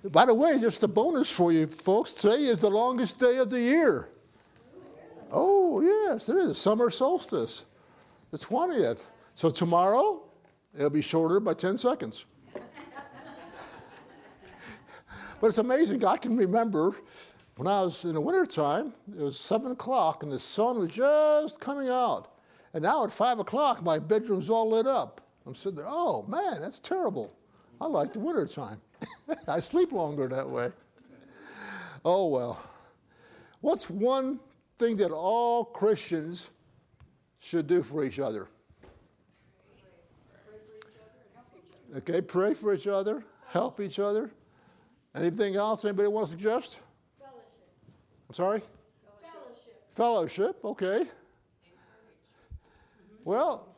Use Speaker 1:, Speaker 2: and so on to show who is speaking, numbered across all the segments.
Speaker 1: By the way, just a bonus for you folks. Today is the longest day of the year. Oh, yes, it is. Summer solstice, the 20th. So tomorrow, it'll be shorter by 10 seconds. But it's amazing. I can remember when I was in the wintertime, it was 7 o'clock and the sun was just coming out. And now at 5 o'clock, my bedroom's all lit up. I'm sitting there, oh man, that's terrible. I like the wintertime. I sleep longer that way. Oh well. What's one thing that all Christians should do for each other? Okay, pray for each other, help each other. Anything else anybody want to suggest?
Speaker 2: Fellowship.
Speaker 1: I'm sorry? Fellowship, okay. Well,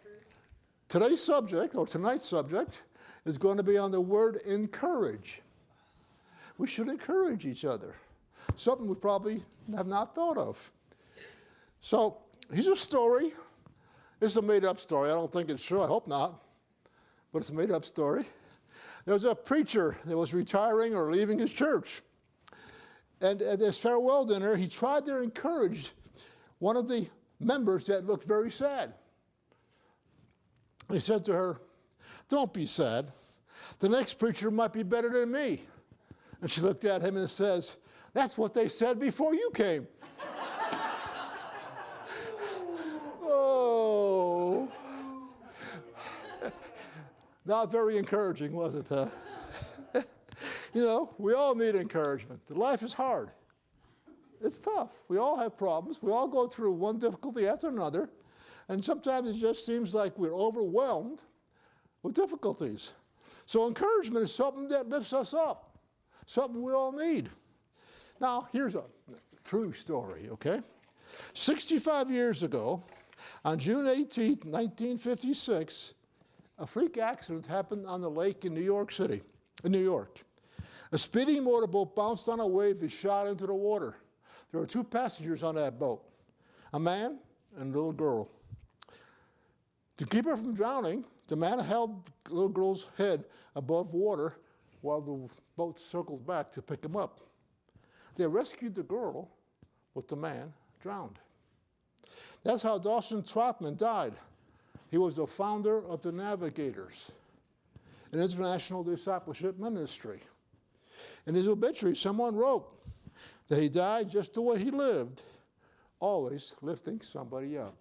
Speaker 1: tonight's subject is going to be on the word encourage. We should encourage each other. Something we probably have not thought of. So, here's a story. This is a made-up story. I don't think it's true. I hope not. But it's a made-up story. There was a preacher that was retiring or leaving his church. And at this farewell dinner, he tried to encourage one of the members that looked very sad. He said to her, "Don't be sad. The next preacher might be better than me." And she looked at him and says, "That's what they said before you came." Oh. Not very encouraging, was it? Huh? You know, we all need encouragement. Life is hard. It's tough. We all have problems. We all go through one difficulty after another. And sometimes it just seems like we're overwhelmed with difficulties. So encouragement is something that lifts us up, something we all need. Now, here's a true story, okay? 65 years ago, on June 18th, 1956, a freak accident happened on the lake in New York City, in New York. A speeding motorboat bounced on a wave and shot into the water. There were 2 passengers on that boat, a man and a little girl. To keep her from drowning, the man held the little girl's head above water while the boat circled back to pick him up. They rescued the girl, but the man drowned. That's how Dawson Trotman died. He was the founder of the Navigators, an international discipleship ministry. In his obituary, someone wrote that he died just the way he lived, always lifting somebody up.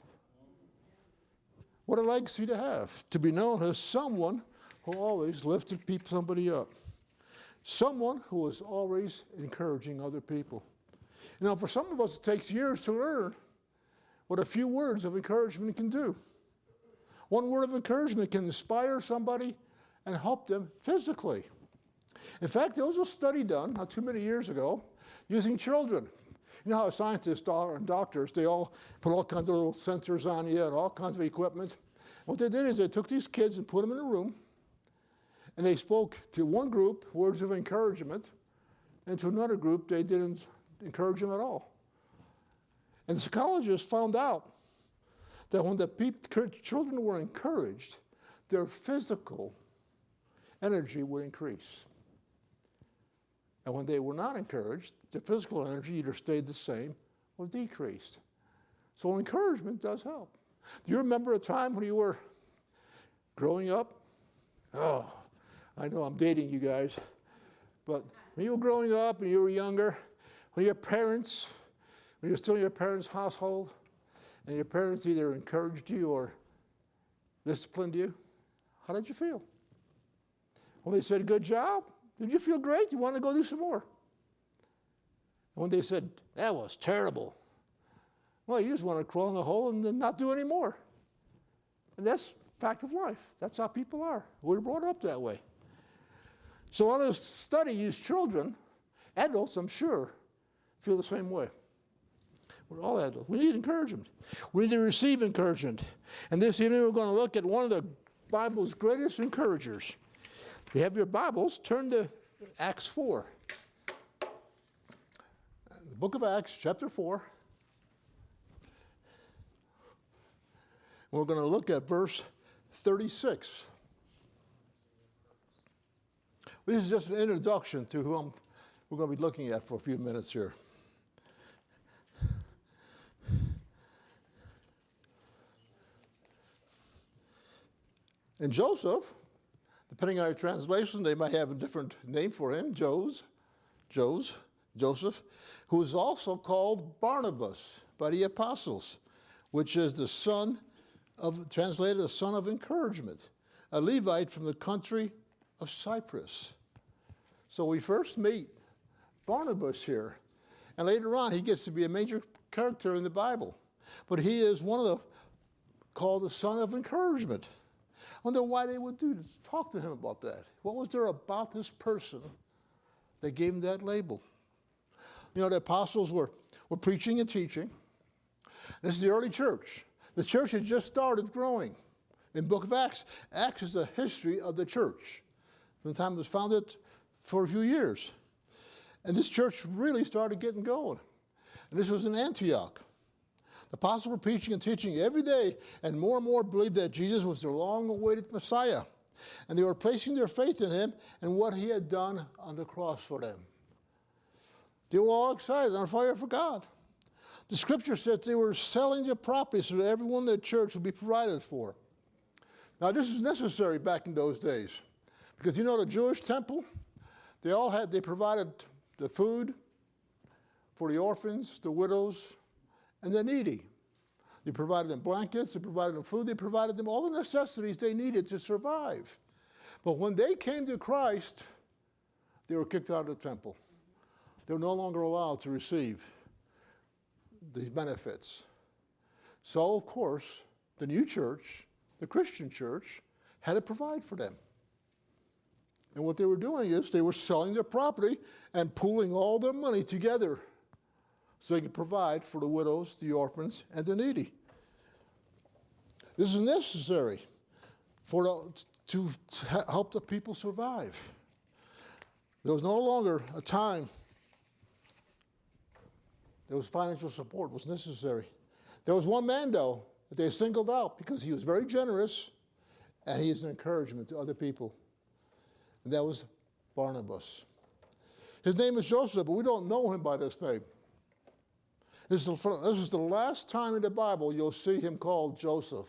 Speaker 1: What a legacy to have, to be known as someone who always lifted somebody up. Someone who was always encouraging other people. You know, for some of us, it takes years to learn what a few words of encouragement can do. One word of encouragement can inspire somebody and help them physically. In fact, there was a study done not too many years ago using children. You know how scientists and doctors, they all put all kinds of little sensors on you and all kinds of equipment. What they did is they took these kids and put them in a room, and they spoke to one group words of encouragement, and to another group they didn't encourage them at all. And the psychologists found out that when the children were encouraged, their physical energy would increase. And when they were not encouraged, the physical energy either stayed the same or decreased. So encouragement does help. Do you remember a time when you were growing up? Oh, I know I'm dating you guys. But when you were growing up and you were younger, when you were still in your parents' household, and your parents either encouraged you or disciplined you, how did you feel? When they said, "Good job," did you feel great? You want to go do some more? And when they said, "That was terrible," well, you just want to crawl in a hole and then not do any more. And that's fact of life. That's how people are. We're brought up that way. So on this study used children, adults, I'm sure, feel the same way. We're all adults. We need encouragement. We need to receive encouragement. And this evening we're going to look at one of the Bible's greatest encouragers. If you have your Bibles, turn to Acts 4. The book of Acts, chapter 4. We're going to look at verse 36. This is just an introduction to who we're going to be looking at for a few minutes here. And Joseph, depending on your translation, they might have a different name for him, Joseph, who is also called Barnabas by the apostles, which is translated the son of encouragement, a Levite from the country of Cyprus. So we first meet Barnabas here, and later on he gets to be a major character in the Bible. But he is called the son of encouragement. I wonder why they would talk to him about that. What was there about this person that gave him that label? You know, the apostles were preaching and teaching. This is the early church. The church had just started growing. In the book of Acts, Acts is the history of the church from the time it was founded for a few years. And this church really started getting going. And this was in Antioch. The apostles were preaching and teaching every day, and more believed that Jesus was their long-awaited Messiah. And they were placing their faith in him and what he had done on the cross for them. They were all excited, on fire for God. The scripture said they were selling their property so that everyone in the church would be provided for. Now, this is necessary back in those days, because you know the Jewish temple, they provided the food for the orphans, the widows, and the needy. They provided them blankets, they provided them food, they provided them all the necessities they needed to survive. But when they came to Christ, they were kicked out of the temple. They were no longer allowed to receive these benefits. So, of course, the new church, the Christian church, had to provide for them. And what they were doing is they were selling their property and pooling all their money together so they could provide for the widows, the orphans, and the needy. This is necessary to help the people survive. There was no longer a time there was financial support was necessary. There was one man, though, that they singled out because he was very generous and he is an encouragement to other people. And that was Barnabas. His name is Joseph, but we don't know him by this name. This is the last time in the Bible you'll see him called Joseph.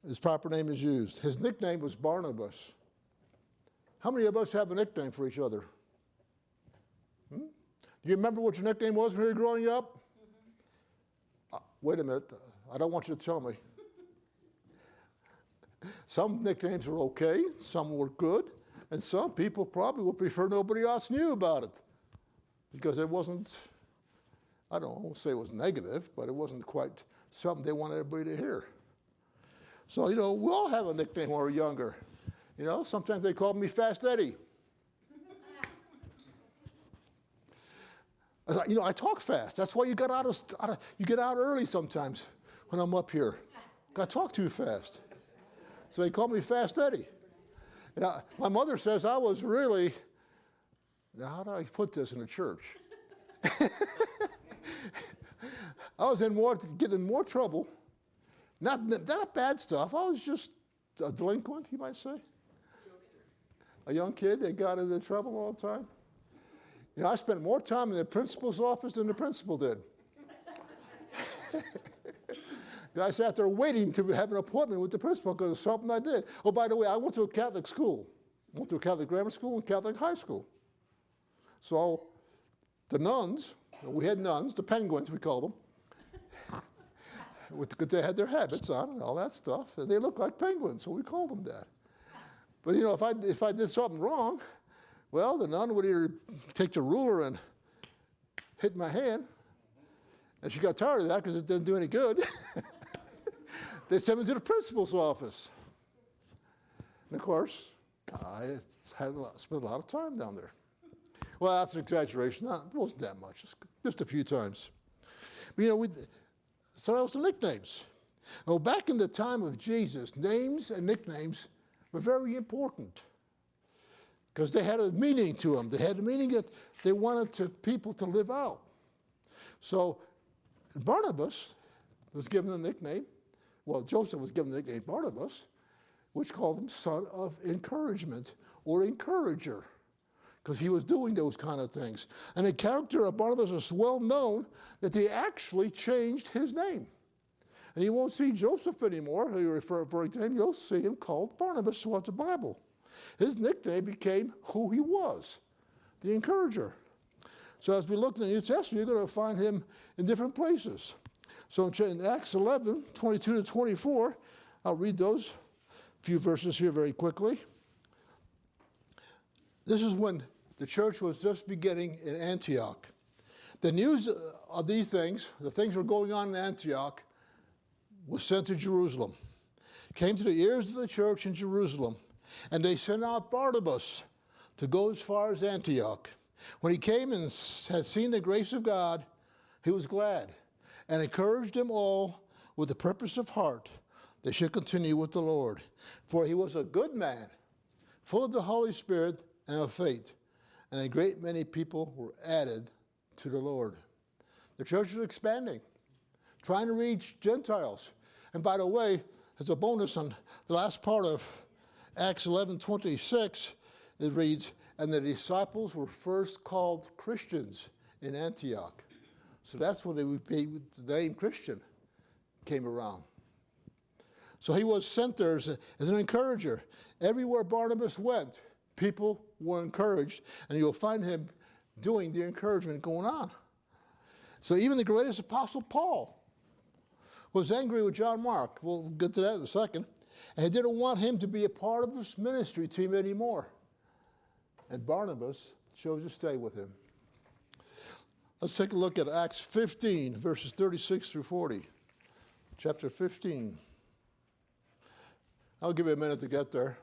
Speaker 1: His proper name is used. His nickname was Barnabas. How many of us have a nickname for each other? Do you remember what your nickname was when you were growing up? Wait a minute. I don't want you to tell me. Some nicknames were okay, some were good, and some people probably would prefer nobody else knew about it because it wasn't, I won't say it was negative, but it wasn't quite something they wanted everybody to hear. So, you know, we all have a nickname when we're younger. You know, sometimes they called me Fast Eddie. You know, I talk fast. That's why you get out early sometimes when I'm up here. I talk too fast. So they call me Fast Eddie. And my mother says I was really, now how do I put this in a church? I was getting in more trouble. Not bad stuff. I was just a delinquent, you might say. A young kid that got into trouble all the time. You know, I spent more time in the principal's office than the principal did. I sat there waiting to have an appointment with the principal because of something I did. Oh, by the way, I went to a Catholic school. I went to a Catholic grammar school and Catholic high school. So the nuns, we had nuns, the penguins we called them, because they had their habits on and all that stuff, and they looked like penguins, so we called them that. But you know, if I did something wrong, well, the nun would either take the ruler and hit my hand, and she got tired of that because it didn't do any good. They sent me to the principal's office. And of course, I spent a lot of time down there. Well, that's an exaggeration. It wasn't that much, just a few times. But, you know, so that was the nicknames. Well, back in the time of Jesus, names and nicknames were very important because they had a meaning to them. They had a meaning that they wanted people to live out. So Barnabas was given a nickname. Well, Joseph was given the nickname Barnabas, which called him son of encouragement or encourager, because he was doing those kind of things. And the character of Barnabas is well known that they actually changed his name. And you won't see Joseph anymore, who you're referring to him. You'll see him called Barnabas throughout the Bible. His nickname became who he was, the encourager. So as we look in the New Testament, you're going to find him in different places. So in Acts 11, 22 to 24, I'll read those few verses here very quickly. This is when the church was just beginning in Antioch. The news of these things, the things that were going on in Antioch, was sent to Jerusalem. Came to the ears of the church in Jerusalem, and they sent out Barnabas to go as far as Antioch. When he came and had seen the grace of God, he was glad and encouraged them all with the purpose of heart they should continue with the Lord. For he was a good man, full of the Holy Spirit and of faith, and a great many people were added to the Lord. The church was expanding, trying to reach Gentiles. And by the way, as a bonus on the last part of Acts 11:26, it reads, and the disciples were first called Christians in Antioch. So that's when the name Christian came around. So he was sent there as an encourager. Everywhere Barnabas went, people were encouraged, and you'll find him doing the encouragement going on. So even the greatest apostle, Paul, was angry with John Mark. We'll get to that in a second. And he didn't want him to be a part of his ministry team anymore. And Barnabas chose to stay with him. Let's take a look at Acts 15, verses 36 through 40. Chapter 15. I'll give you a minute to get there.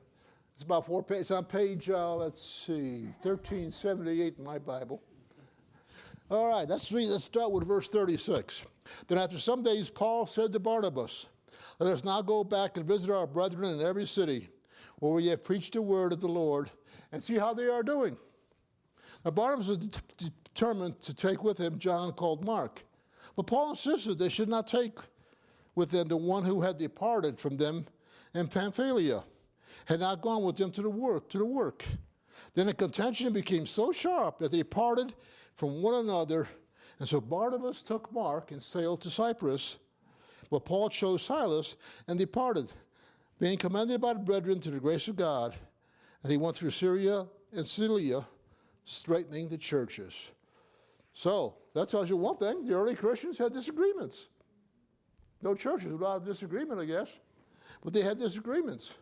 Speaker 1: It's about 4 pages. It's on page, 1378 in my Bible. All right, let's start with verse 36. Then after some days, Paul said to Barnabas, let us now go back and visit our brethren in every city where we have preached the word of the Lord and see how they are doing. Now Barnabas was determined to take with him John called Mark. But Paul insisted they should not take with them the one who had departed from them in Pamphylia, had not gone with them to the work. Then the contention became so sharp that they parted from one another. And so Barnabas took Mark and sailed to Cyprus, but Paul chose Silas and departed, being commended by the brethren to the grace of God. And he went through Syria and Cilicia, straightening the churches. So that tells you one thing. The early Christians had disagreements. No churches without disagreement, I guess. But they had disagreements.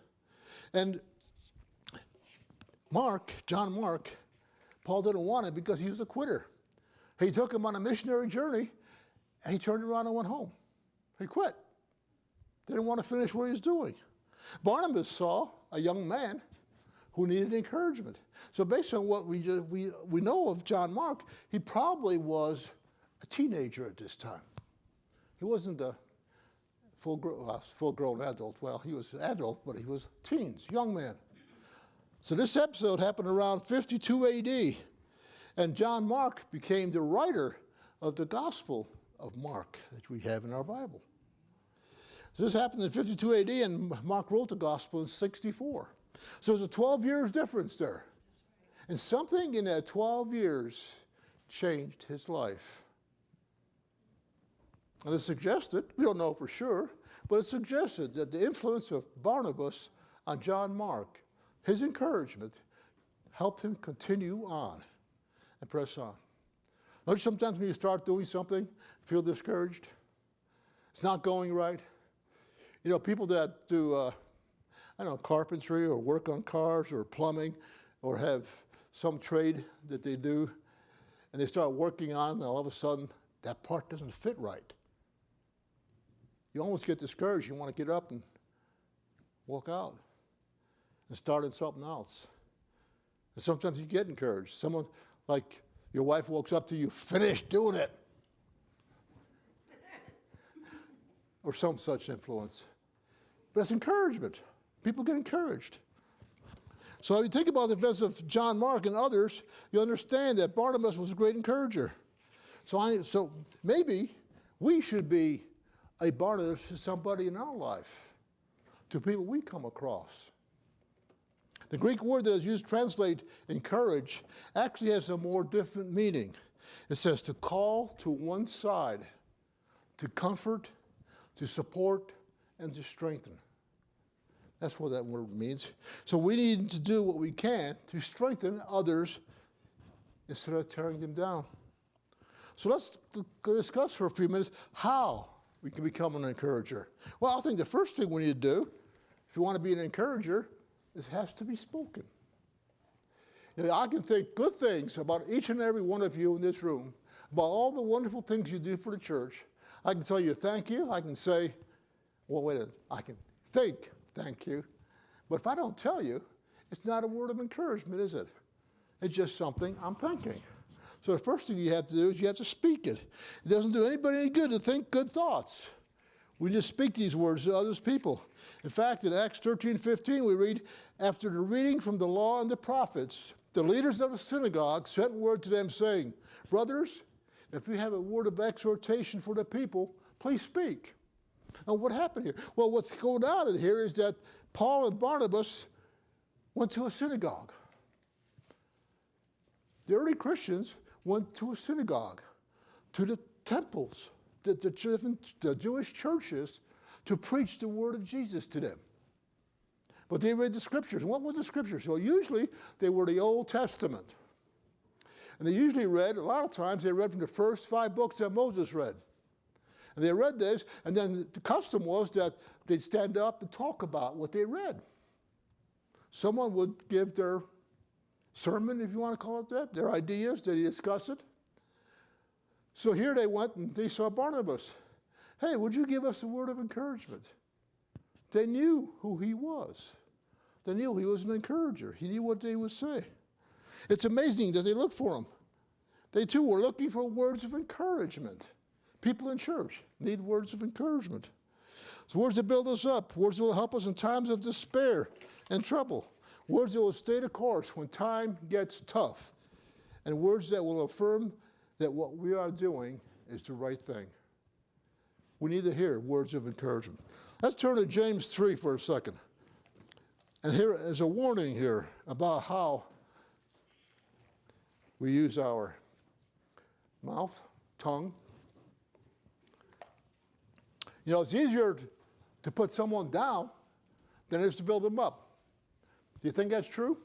Speaker 1: And John Mark, Paul didn't want it because he was a quitter. He took him on a missionary journey, and he turned around and went home. He quit. Didn't want to finish what he was doing. Barnabas saw a young man who needed encouragement. So based on what we know of John Mark, he probably was a teenager at this time. He wasn't a full-grown adult. Well, he was an adult, but he was teens, young man. So this episode happened around 52 AD, and John Mark became the writer of the Gospel of Mark that we have in our Bible. So this happened in 52 AD, and Mark wrote the Gospel in 64. So there's a 12 years difference there. And something in that 12 years changed his life. And it suggested, we don't know for sure, but it suggested that the influence of Barnabas on John Mark, his encouragement, helped him continue on and press on. Notice sometimes when you start doing something, feel discouraged. It's not going right. You know, people that do, carpentry or work on cars or plumbing or have some trade that they do, and they start working on, and all of a sudden, that part doesn't fit right. You almost get discouraged. You want to get up and walk out and start in something else. And sometimes you get encouraged. Someone, like your wife walks up to you, finish doing it. Or some such influence. But it's encouragement. People get encouraged. So if you think about the events of John Mark and others, you understand that Barnabas was a great encourager. So maybe we should be a Barnabas to somebody in our life, to people we come across. The Greek word that is used to translate encourage actually has a more different meaning. It says to call to one side, to comfort, to support, and to strengthen. That's what that word means. So we need to do what we can to strengthen others instead of tearing them down. So let's discuss for a few minutes how we can become an encourager. Well, I think the first thing we need to do, if you want to be an encourager, is it has to be spoken. You know, I can think good things about each and every one of you in this room, about all the wonderful things you do for the church. I can tell you thank you. I can say, well, wait a minute, I can think thank you. But if I don't tell you, it's not a word of encouragement, is it? It's just something I'm thinking. So the first thing you have to do is you have to speak it. It doesn't do anybody any good to think good thoughts. We just speak these words to other people. In fact, in Acts 13:15, we read, after the reading from the law and the prophets, the leaders of the synagogue sent word to them saying, brothers, if you have a word of exhortation for the people, please speak. Now, what happened here? Well, what's going on in here is that Paul and Barnabas went to a synagogue. The early Christians went to a synagogue, to the temples, the Jewish churches, to preach the word of Jesus to them. But they read the scriptures. What were the scriptures? Well, usually they were the Old Testament. And they usually read, a lot of times they read from the first 5 books that Moses read. And they read this, and then the custom was that they'd stand up and talk about what they read. Someone would give their sermon, if you want to call it that, their ideas, they discuss it. So here they went and they saw Barnabas. Hey, would you give us a word of encouragement? They knew who he was. They knew he was an encourager. He knew what they would say. It's amazing that they looked for him. They too were looking for words of encouragement. People in church need words of encouragement. So words that build us up, words that will help us in times of despair and trouble, words that will stay the course when time gets tough, and words that will affirm that what we are doing is the right thing. We need to hear words of encouragement. Let's turn to James 3 for a second. And here is a warning here about how we use our mouth, tongue. You know, it's easier to put someone down than it is to build them up. Do you think that's true?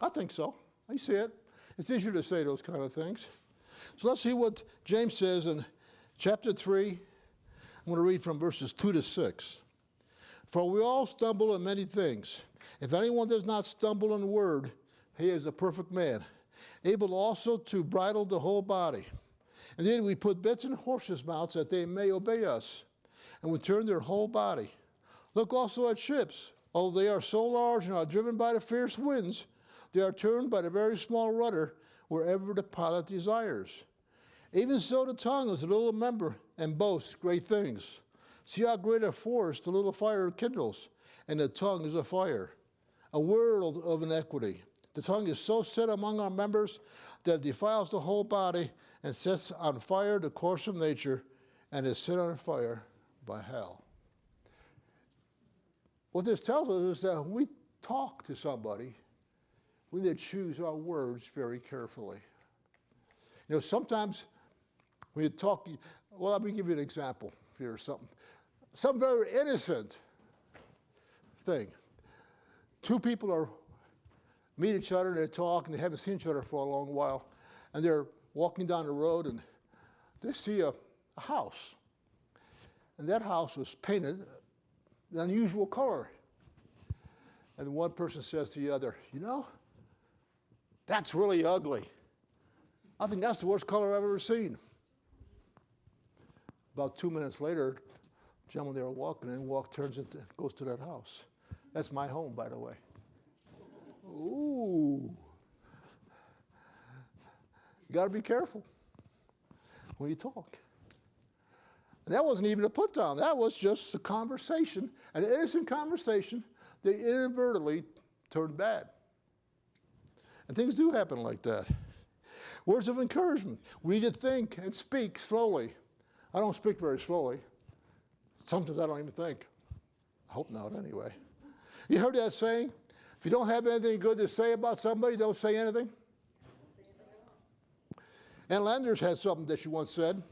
Speaker 1: I think so. I see it. It's easier to say those kind of things. So let's see what James says in chapter 3. I'm going to read from verses 2 to 6. For we all stumble in many things. If anyone does not stumble in word, he is a perfect man, able also to bridle the whole body. And then we put bits in horses' mouths that they may obey us, and we turn their whole body. Look also at ships. Although they are so large and are driven by the fierce winds, they are turned by the very small rudder wherever the pilot desires. Even so the tongue is a little member and boasts great things. See how great a forest the little fire kindles, and the tongue is a fire, a world of iniquity. The tongue is so set among our members that it defiles the whole body and sets on fire the course of nature and is set on fire by hell. What this tells us is that when we talk to somebody, we need to choose our words very carefully. You know, sometimes when you talk, well, let me give you an example here, some very innocent thing. Two people meet each other and they talk and they haven't seen each other for a long while, and they're walking down the road and they see a house. And that house was painted an unusual color. And one person says to the other, you know, that's really ugly. I think that's the worst color I've ever seen. About 2 minutes later, the gentleman they were walking in goes to that house. That's my home, by the way. Ooh. You got to be careful when you talk. And that wasn't even a put down. That was just a conversation, an innocent conversation that inadvertently turned bad. And things do happen like that. Words of encouragement. We need to think and speak slowly. I don't speak very slowly. Sometimes I don't even think. I hope not, anyway. You heard that saying? If you don't have anything good to say about somebody, don't say anything. Ann Landers had something that she once said.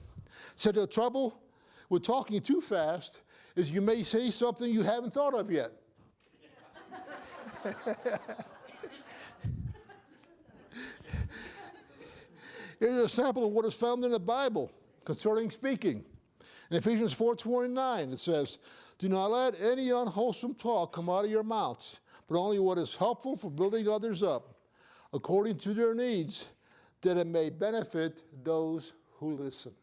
Speaker 1: Said the trouble with talking too fast is you may say something you haven't thought of yet. Here's a sample of what is found in the Bible concerning speaking. In Ephesians 4:29, it says, "Do not let any unwholesome talk come out of your mouths, but only what is helpful for building others up, according to their needs, that it may benefit those who listen."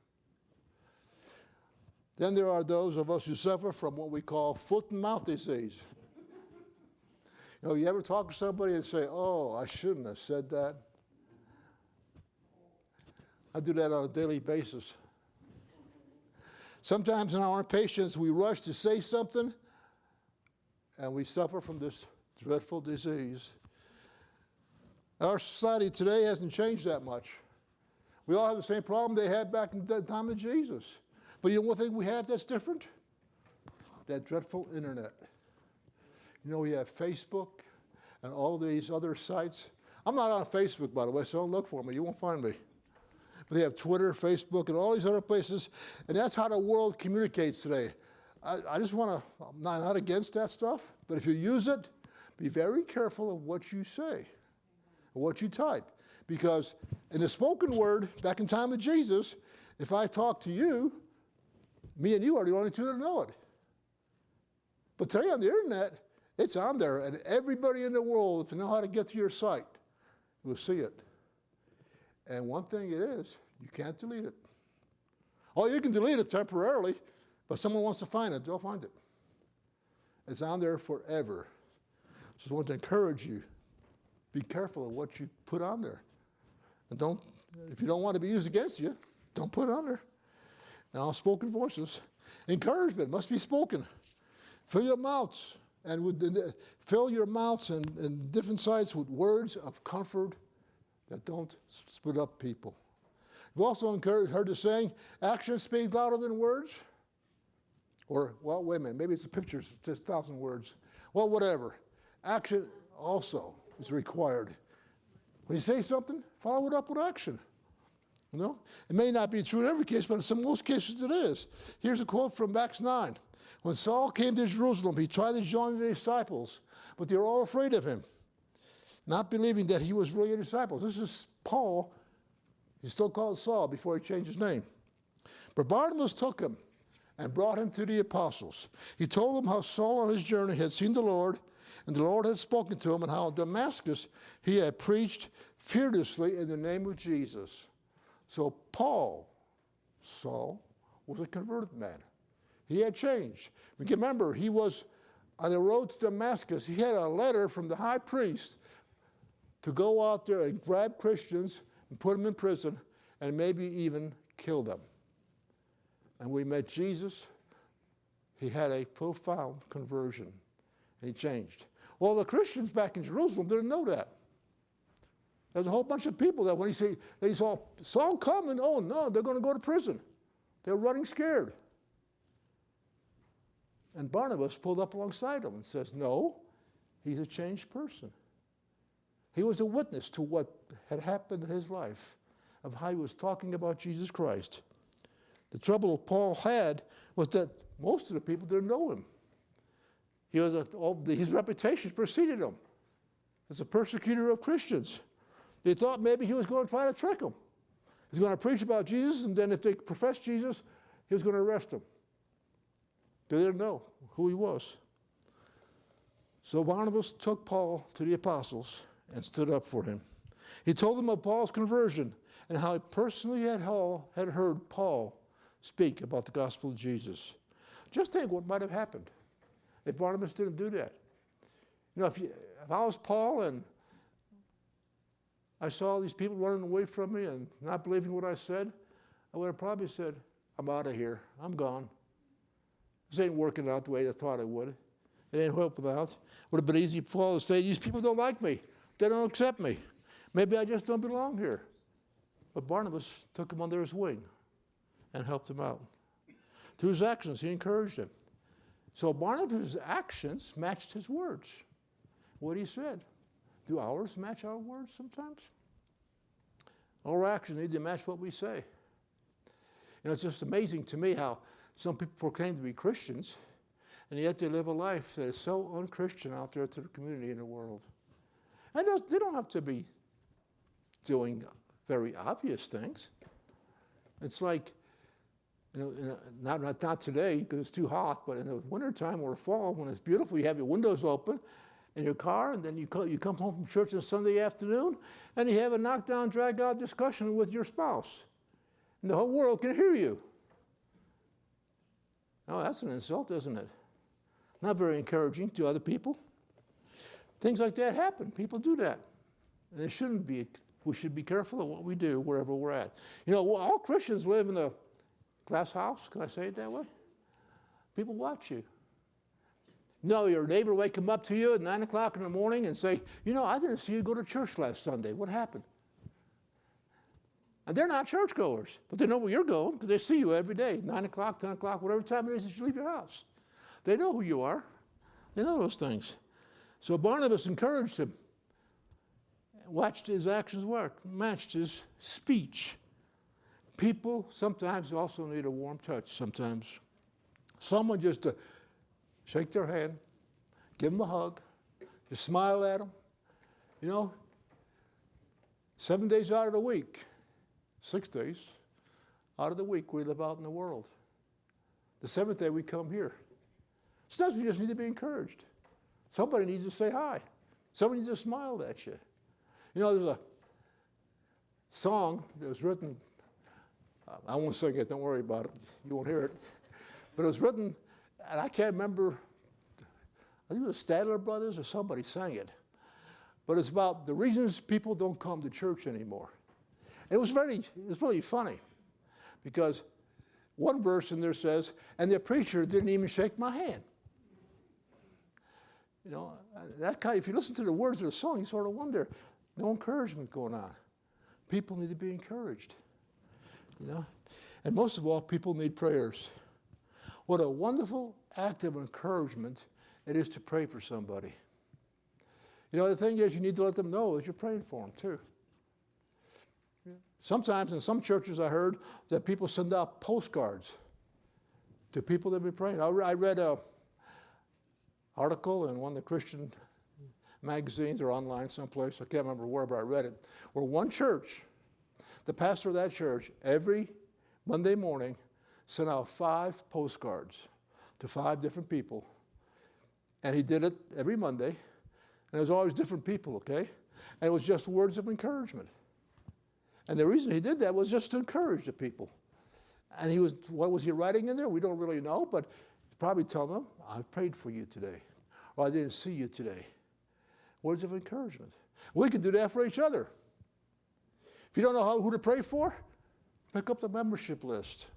Speaker 1: Then there are those of us who suffer from what we call foot and mouth disease. You know, you ever talk to somebody and say, "Oh, I shouldn't have said that"? I do that on a daily basis. Sometimes in our impatience, we rush to say something, and we suffer from this dreadful disease. Our society today hasn't changed that much. We all have the same problem they had back in the time of Jesus. But you know one thing we have that's different? That dreadful internet. You know, we have Facebook and all these other sites. I'm not on Facebook, by the way, so don't look for me. You won't find me. But they have Twitter, Facebook, and all these other places, and that's how the world communicates today. I just want to, I'm not against that stuff, but if you use it, be very careful of what you say, or what you type. Because in the spoken word, back in time of Jesus, if I talk to you, me and you are the only two that know it. But today on the internet, it's on there, and everybody in the world, if you know how to get to your site, will see it. And one thing it is, you can't delete it. Oh, you can delete it temporarily, but someone wants to find it, they'll find it. It's on there forever. Just want to encourage you, be careful of what you put on there. And don't, if you don't want to be used against you, don't put it on there. And all spoken voices. Encouragement must be spoken. Fill your mouths and fill your mouths and different sides with words of comfort that don't split up people. You've also heard the saying, actions speak louder than words. Or, well, wait a minute, maybe it's a picture, it's just 1,000 words. Well, whatever. Action also is required. When you say something, follow it up with action. You know, it may not be true in every case, but in most cases it is. Here's a quote from Acts 9. When Saul came to Jerusalem, he tried to join the disciples, but they were all afraid of him, not believing that he was really a disciple. This is Paul. He's still called Saul before he changed his name. But Barnabas took him and brought him to the apostles. He told them how Saul on his journey had seen the Lord, and the Lord had spoken to him, and how in Damascus he had preached fearlessly in the name of Jesus. So Paul, Saul, was a converted man. He had changed. We can remember, he was on the road to Damascus. He had a letter from the high priest to go out there and grab Christians and put them in prison and maybe even kill them. And we met Jesus. He had a profound conversion, and he changed. Well, the Christians back in Jerusalem didn't know that. There's a whole bunch of people that when they saw Saul coming, oh no, they're going to go to prison. They're running scared. And Barnabas pulled up alongside him and says, no, he's a changed person. He was a witness to what had happened in his life, of how he was talking about Jesus Christ. The trouble Paul had was that most of the people didn't know him. His reputation preceded him as a persecutor of Christians. They thought maybe he was going to try to trick them. He's going to preach about Jesus, and then if they profess Jesus, he was going to arrest them. They didn't know who he was. So Barnabas took Paul to the apostles and stood up for him. He told them of Paul's conversion and how he personally had heard Paul speak about the gospel of Jesus. Just think what might have happened if Barnabas didn't do that. You know, if I was Paul and I saw these people running away from me and not believing what I said, I would have probably said, I'm out of here. I'm gone. This ain't working out the way I thought it would. It ain't helping out. Would have been easy for Paul to say, these people don't like me. They don't accept me. Maybe I just don't belong here. But Barnabas took him under his wing and helped him out. Through his actions, he encouraged him. So Barnabas' actions matched his words, what he said. Do ours match our words sometimes? Our actions need to match what we say. It's just amazing to me how some people proclaim to be Christians, and yet they live a life that is so unchristian out there to the community in the world. And they don't have to be doing very obvious things. It's like, not today because it's too hot, but in the wintertime or fall when it's beautiful, you have your windows open in your car, and then you come home from church on Sunday afternoon, and you have a knockdown, drag-out discussion with your spouse. And the whole world can hear you. Oh, that's an insult, isn't it? Not very encouraging to other people. Things like that happen. People do that. And it shouldn't be. We should be careful of what we do wherever we're at. All Christians live in a glass house. Can I say it that way? People watch you. Your neighbor will come up to you at 9 o'clock in the morning and say, I didn't see you go to church last Sunday. What happened? And they're not churchgoers, but they know where you're going because they see you every day, 9 o'clock, 10 o'clock, whatever time it is that you leave your house. They know who you are. They know those things. So Barnabas encouraged him, watched his actions work, matched his speech. People sometimes also need a warm touch sometimes. Someone just to shake their hand, give them a hug, just smile at them. 7 days out of the week, 6 days out of the week, we live out in the world. The seventh day, we come here. Sometimes we just need to be encouraged. Somebody needs to say hi. Somebody needs to smile at you. There's a song that was written, I won't sing it, don't worry about it. You won't hear it. But it was written, and I can't remember, I think it was Stadler Brothers or somebody sang it. But it's about the reasons people don't come to church anymore. It was really funny because one verse in there says, and the preacher didn't even shake my hand. That kind. If you listen to the words of the song, you sort of wonder, no encouragement going on. People need to be encouraged, And most of all, people need prayers. What a wonderful act of encouragement it is to pray for somebody. The thing is, you need to let them know that you're praying for them, too. Sometimes in some churches I heard that people send out postcards to people that have been praying. I read an article in one of the Christian magazines or online someplace, I can't remember where, but I read it, where one church, the pastor of that church, every Monday morning sent out 5 postcards to 5 different people. And he did it every Monday, and it was always different people, okay? And it was just words of encouragement. And the reason he did that was just to encourage the people. And what was he writing in there? We don't really know, but he's probably telling them, I prayed for you today, or I didn't see you today. Words of encouragement. We could do that for each other. If you don't know who to pray for, pick up the membership list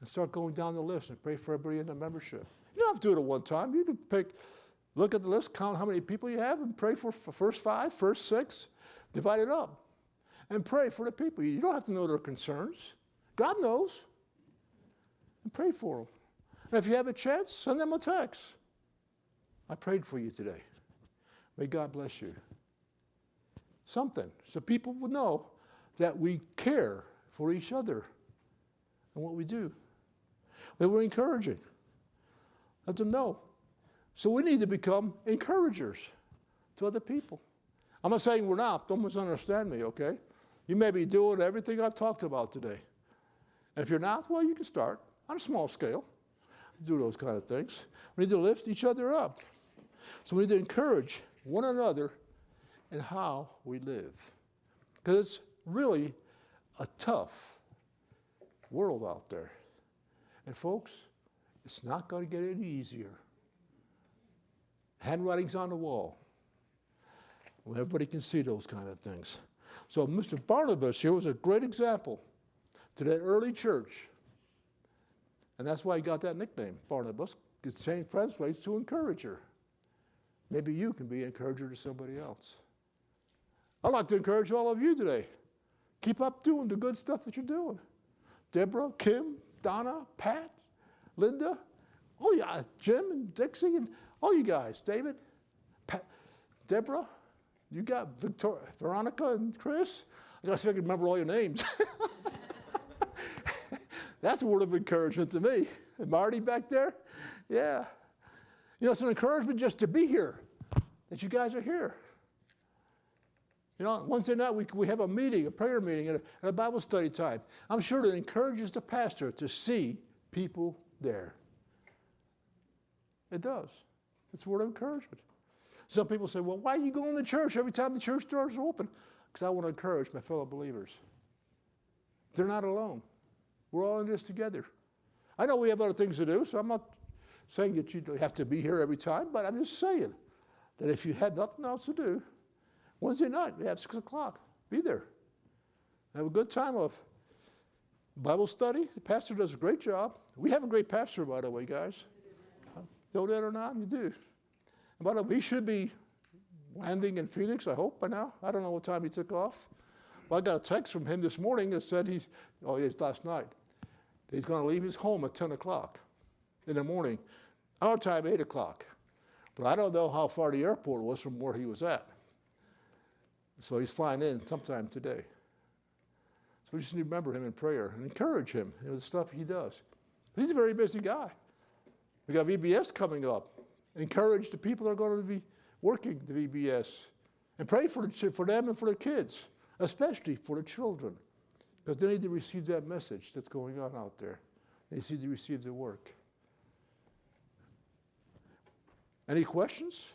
Speaker 1: and start going down the list and pray for everybody in the membership. You don't have to do it at one time. You can look at the list, count how many people you have, and pray for first 5, first 6, divide it up. And pray for the people. You don't have to know their concerns. God knows. And pray for them. And if you have a chance, send them a text. I prayed for you today. May God bless you. Something. So people will know that we care for each other and what we do. That we're encouraging. Let them know. So we need to become encouragers to other people. I'm not saying we're not. Don't misunderstand me, okay? You may be doing everything I've talked about today. And if you're not, well, you can start on a small scale. Do those kind of things. We need to lift each other up. So we need to encourage one another in how we live. Because it's really a tough world out there. And folks, it's not going to get any easier. Handwriting's on the wall. When everybody can see those kind of things. So Mr. Barnabas here was a great example to that early church. And that's why he got that nickname, Barnabas. It translates to encourager. Maybe you can be an encourager to somebody else. I'd like to encourage all of you today. Keep up doing the good stuff that you're doing. Deborah, Kim, Donna, Pat, Linda, Oh, yeah, Jim and Dixie and all you guys, David, Deborah, you got Victoria, Veronica and Chris. I gotta see if I can remember all your names. That's a word of encouragement to me. And Marty back there, yeah. You know, it's an encouragement just to be here, that you guys are here. You know, Wednesday night we have a meeting, a prayer meeting, and a Bible study time. I'm sure it encourages the pastor to see people there. It does. It's a word of encouragement. Some people say, well, why are you going to church every time the church doors are open? Because I want to encourage my fellow believers. They're not alone. We're all in this together. I know we have other things to do, so I'm not saying that you have to be here every time, but I'm just saying that if you had nothing else to do, Wednesday night, we have 6 o'clock. Be there. Have a good time of Bible study. The pastor does a great job. We have a great pastor, by the way, guys. Know that or not? You do. And by the way, he should be landing in Phoenix, I hope, by now. I don't know what time he took off. Well, I got a text from him this morning that said last night. He's going to leave his home at 10 o'clock in the morning. Our time, 8 o'clock. But I don't know how far the airport was from where he was at. So he's flying in sometime today. So we just need to remember him in prayer and encourage him in the stuff he does. He's a very busy guy. We got VBS coming up. Encourage the people that are going to be working the VBS. And pray for them and for the kids, especially for the children. Because they need to receive that message that's going on out there. They need to receive the work. Any questions?